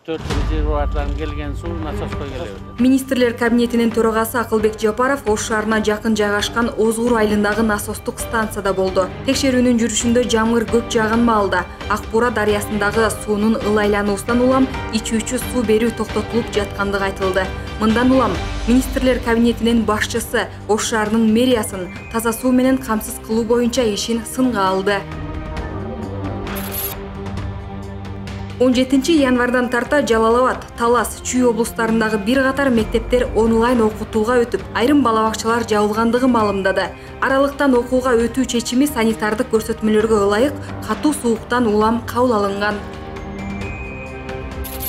4 резервуарлардан келген суу насоской келе берет. Министрлер кабинетинин төрагасы Акылбек Жапаров Ош шаарына жакын жайгашкан Озгур айылындагы насостук станцияда болду. Текшерүүнүн жүрүшүндө жамгыр көп жааган маалда Ак Бура дарыясындагы суунун ылайлануусунан улам ичүүчү суу берүү токтотулуп жаткандыгы айтылды. Мындан улам Министрлер кабинетинин башчысы Ош шаарынын мэриясын таза суу менен камсыз кылуу боюнча ишин сынга алды. 17 январдан тарта Жалал Абад, Талас, Чүй облустарындагы бир катар мектептер онлайн окутууга өтүп, айрым бала бакчалар жабылгандыгы маалымдады. Аралыктан окууга өтүү чечими санитардык көрсөтмөлөргө ылайык катуу сууктан улам кабыл алынган.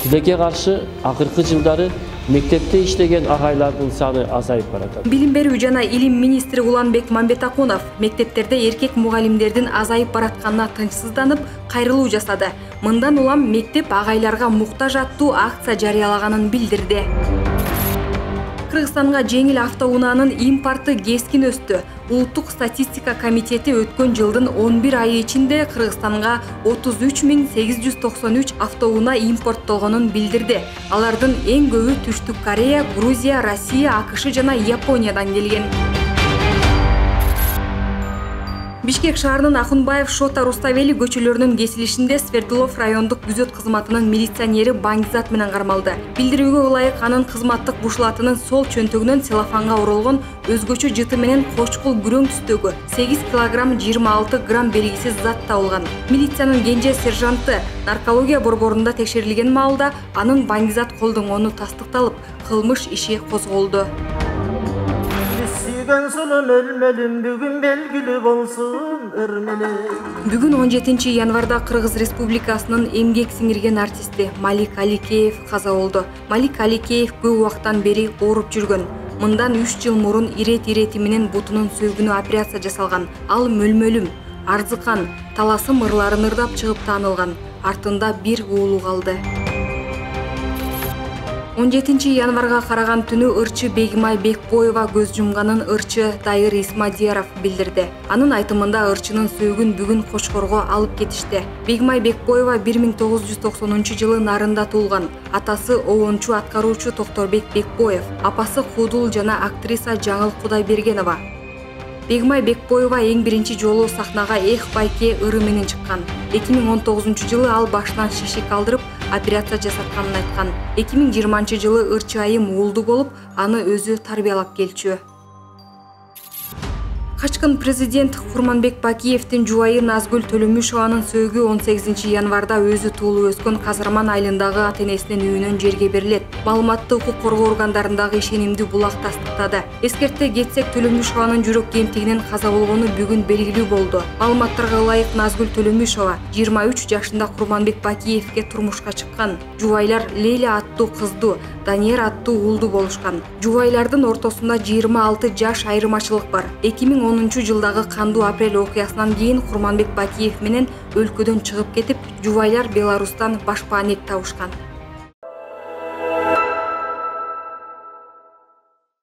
Тилекке каршы акыркы жылдары мектепте иштеген агайлардын саны азайып баратат. Билим берүү жана илим министри Уланбек Мамбетакунов мектептерде эркек мугалимдердин азайып баратканына тынчсызданып, кайрылуу жасады. Мындан улам мектеп агайларга муктаж аттуу акция жарыялаганын билдирди. Кыргызстанга жеңил автоунаанын импорты кескин өстү. Улуттук статистика комитети өткөн жылдын 11 айы ичинде Кыргызстанга 33.893 автоунаа импорттолгонун билдирди. Алардын эң көбү Түштүк Корея, Грузия, Россия, АКШ жана Япониядан келген. Бишкек шаарынын Ахунбаев, Шота, Руставели көчөлөрүнүн кесилишинде Свердлов райондук күзөт кызматынын милиционери Баңгизат менен кармалды. Билдирүүгө ылайык анын кызматтык бушлатынын сол чөнтөгүнөн целлофанга оролгон өзгөчө жыты менен кочкул күрөң түстөгү 8 килограмм 26 грамм белгисиз зат табылган. Милициянын кенже сержанты наркология борборунда текшерилген маалда анын Баңгизат колдонгону тастыкталып, кылмыш иши козголду. Бүгүн 17 январда Кыргыз Республикасынын эмгек сиңирген артисти Малик Аликеев каза болду. Малик Аликеев көп убактан бери ооруп жүргөн. Мындан 3 жыл мурун ирети менен бутунун сөөгүнө операция жасалган. Ал мөлмөлүм, арзыкан, таласым ырларын ырдап чыгып таанылган. Артында бир уулу калды. 17 январга караган түнү ырчы Бегимай Бекбоева көз жумганын ырчы Дайыр Исмадияров билдирди. Анын айтымында ырчынын сөөгүн бүгүн Кочкорго алып кетишти. Бегимай Бекбоева 1990 жылы Нарында туулган. Атасы обончу аткаруучу Токторбек Бекбоев, апасы Кудул жана актриса Жаңыл Кудайбергенова. Бегимай Бекбоева эң биринчи жолу сахнага Эх байке ыры менен чыккан. 2019 жылы ал башынан шишик алдырып, операция жасатканын айткан. 2020 жылы ырчы айым уулду болуп, аны өзү тарбиялап келчү. Качкын президент Курманбек Бакиевдин жубайы Назгүл Төлөмүшованын сөөгү 18 январда өзү туулуп өскөн Казарман айылындагы ата-энесинин үйүнөн жерге берилет. Маалыматты укук коргоо органдарындагы ишенимдүү булак тастыктады. Эскерте кетсек, Төлөмүшованын жүрөк кемтигинен каза болгону бүгүн белгилүү болду. Маалыматтарга ылайык Назгүл Төлөмүшова 23 жашында Курманбек Бакиевге турмушка чыккан. Жубайлар Лейла аттуу кызду, Данияр аттуу уулду болушкан. Жубайлардын ортосунда 26 жаш айырмачылык бар. 2010 жылдагы кандуу апрель окуясынан кийин Курманбек Бакиев менен өлкөдөн чыгып кетип, жубайлар Беларустан башпаанек табышкан.